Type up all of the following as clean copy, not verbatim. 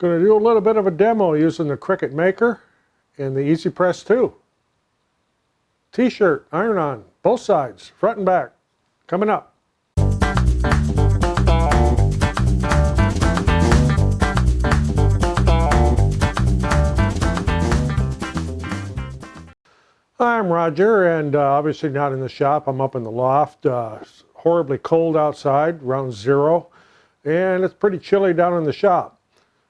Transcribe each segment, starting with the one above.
Going to do a little bit of a demo using the Cricut Maker and the Easy Press 2. T-shirt, iron-on, both sides, front and back, coming up. I'm Roger, and obviously not in the shop. I'm up in the loft. It's horribly cold outside, around 0, and it's pretty chilly down in the shop.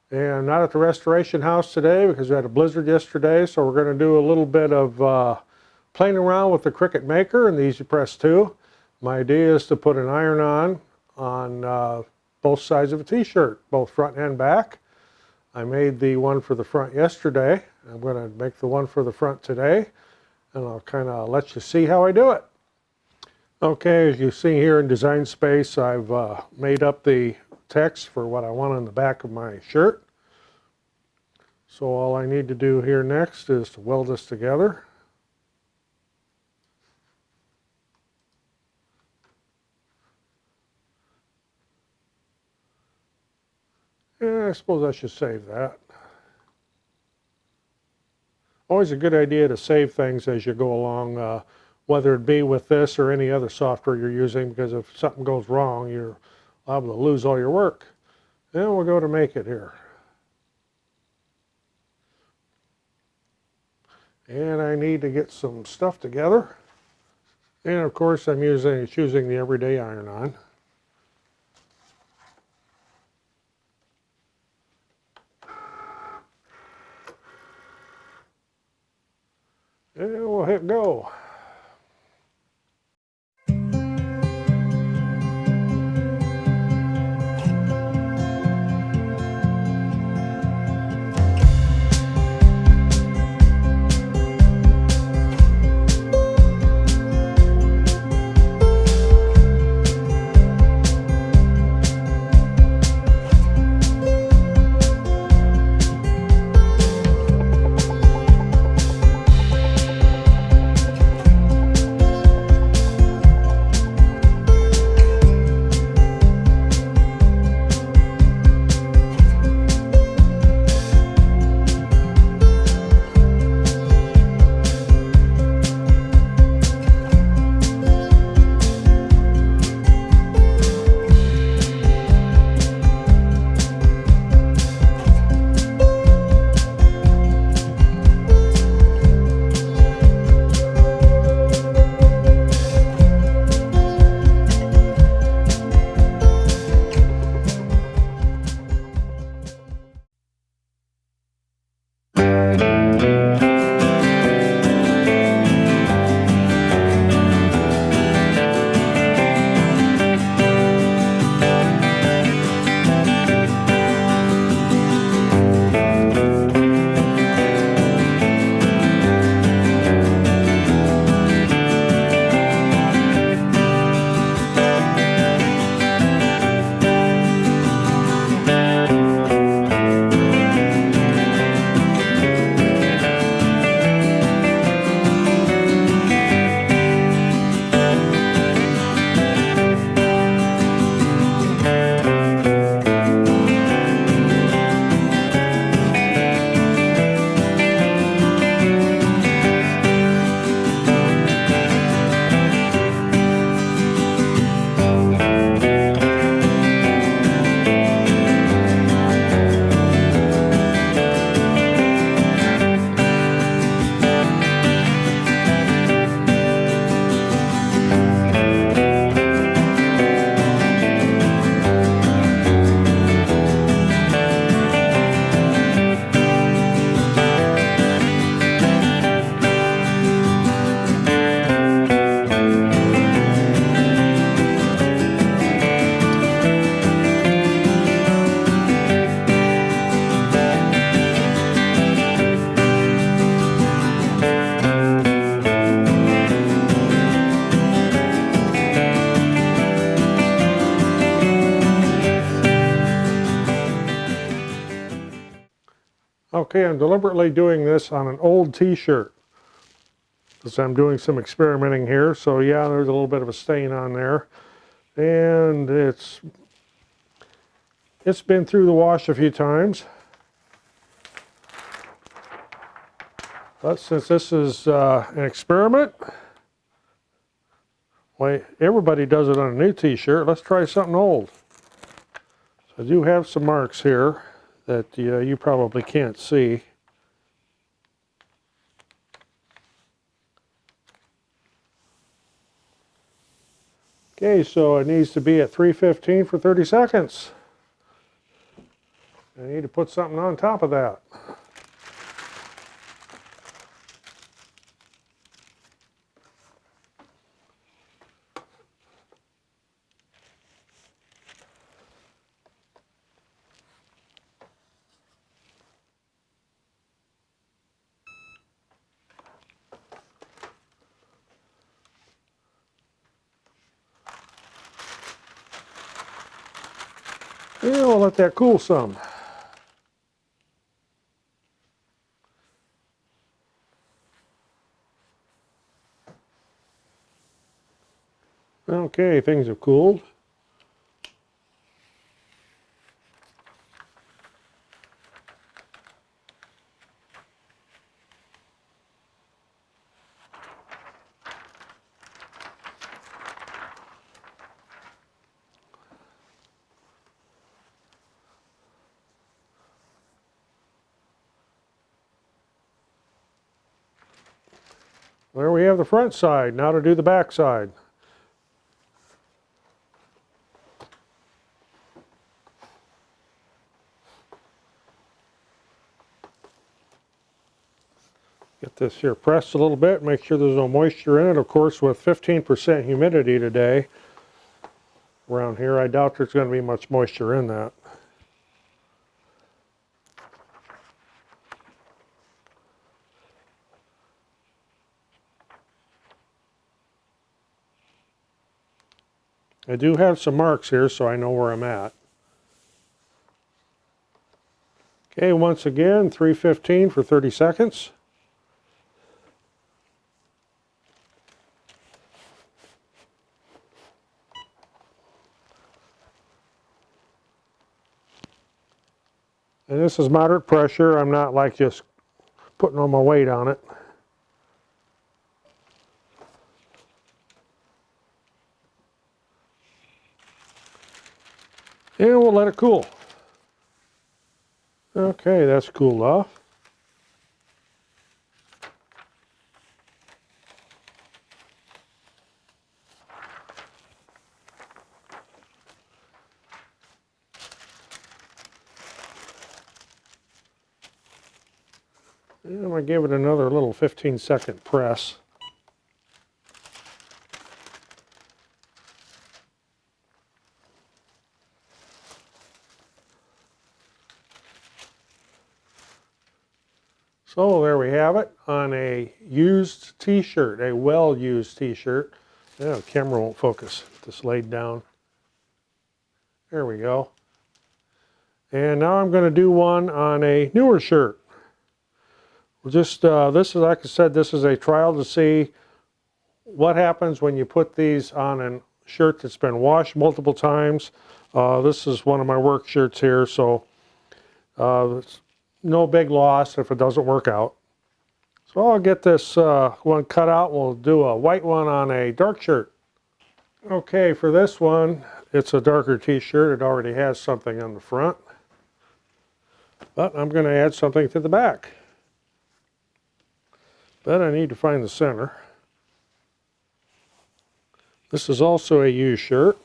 And not at the restoration house today because we had a blizzard yesterday, so we're going to do a little bit of playing around with the Cricut Maker and the Easy Press 2. My idea is to put an iron-on both sides of a t-shirt, both front and back. I made the one for the front yesterday. I'm going to make the one for the front today, and I'll kind of let you see how I do it. Okay, as you see here in Design Space, I've made up the text for what I want on the back of my shirt. So all I need to do here next is to weld this together. And I suppose I should save that. Always a good idea to save things as you go along, whether it be with this or any other software you're using, because if something goes wrong, you're liable to lose all your work. Then we'll go to make it here. And I need to get some stuff together. And of course I'm choosing the everyday iron-on. And we'll hit go. Okay, I'm deliberately doing this on an old t-shirt because I'm doing some experimenting here. So yeah, there's a little bit of a stain on there. And it's been through the wash a few times. But since this is an experiment, well, everybody does it on a new t-shirt. Let's try something old. So I do have some marks here that you probably can't see. Okay, so it needs to be at 315 for 30 seconds. I need to put something on top of that. Yeah, we'll let that cool some. Okay, things have cooled. There we have the front side. Now to do the back side. Get this here pressed a little bit, make sure there's no moisture in it. Of course, with 15% humidity today around here, I doubt there's going to be much moisture in that. I do have some marks here, so I know where I'm at. Okay, once again, 315 for 30 seconds. And this is moderate pressure. I'm not like just putting all my weight on it. And we'll let it cool. Okay, that's cooled off. And I'm going to give it another little 15-second press. So there we have it on a used t-shirt, a well-used t-shirt. The camera won't focus. Just laid down. There we go. And now I'm going to do one on a newer shirt. Just this is, like I said, this is a trial to see what happens when you put these on a shirt that's been washed multiple times. This is one of my work shirts here, so no big loss if it doesn't work out. So I'll get this one cut out. We'll do a white one on a dark shirt. Okay, for this one, it's a darker t-shirt. It already has something on the front. But I'm going to add something to the back. But I need to find the center. This is also a used shirt.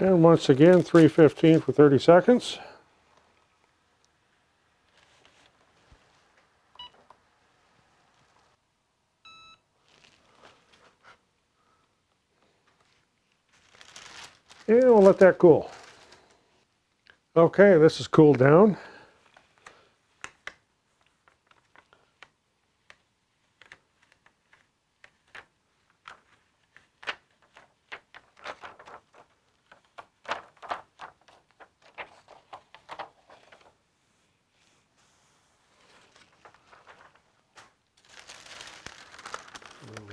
And once again, 315 for 30 seconds. And we'll let that cool. Okay, this is cooled down.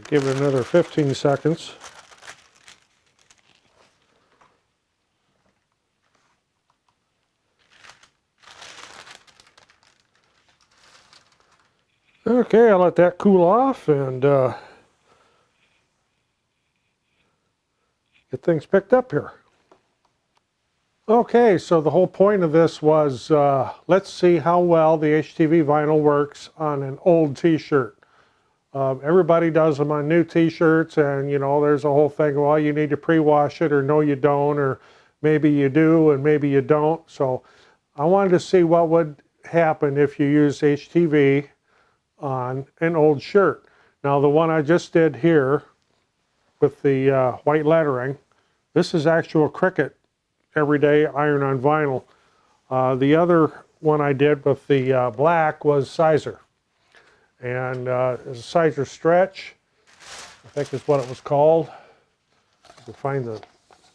Give it another 15 seconds. Okay, I'll let that cool off and get things picked up here. Okay, so the whole point of this was let's see how well the HTV vinyl works on an old t-shirt. Everybody does them on new t-shirts, and you know, there's a whole thing, well, you need to pre-wash it, or no you don't, or maybe you do and maybe you don't. So I wanted to see what would happen if you use HTV on an old shirt. Now the one I just did here with the white lettering, this is actual Cricut everyday iron on vinyl. The other one I did with the black was Siser. And it's a Siser stretch, I think is what it was called. You can find the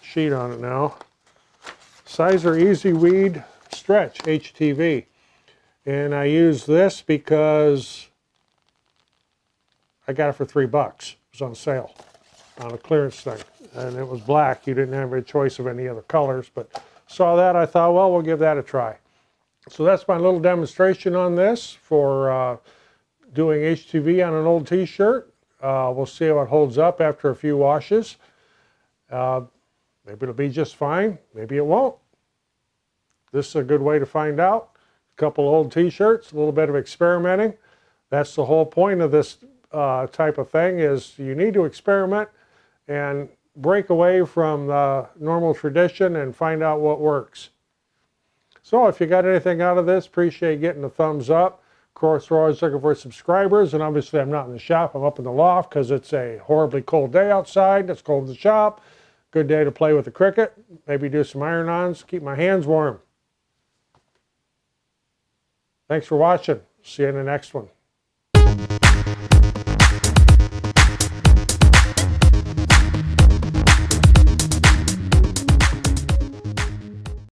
sheet on it now. Siser Easy Weed Stretch HTV. And I use this because I got it for $3. It was on sale on a clearance thing. And it was black. You didn't have a choice of any other colors, but saw that, I thought, well, we'll give that a try. So that's my little demonstration on this for doing HTV on an old t-shirt. We'll see how it holds up after a few washes. Maybe it'll be just fine, maybe it won't. This is a good way to find out. A couple old t-shirts, a little bit of experimenting. That's the whole point of this type of thing, is you need to experiment and break away from the normal tradition and find out what works. So if you got anything out of this, appreciate getting a thumbs up. Of course, we're always looking for subscribers, and obviously I'm not in the shop, I'm up in the loft because it's a horribly cold day outside. It's cold in the shop. Good day to play with the Cricut, maybe do some iron-ons, keep my hands warm. Thanks for watching. See you in the next one.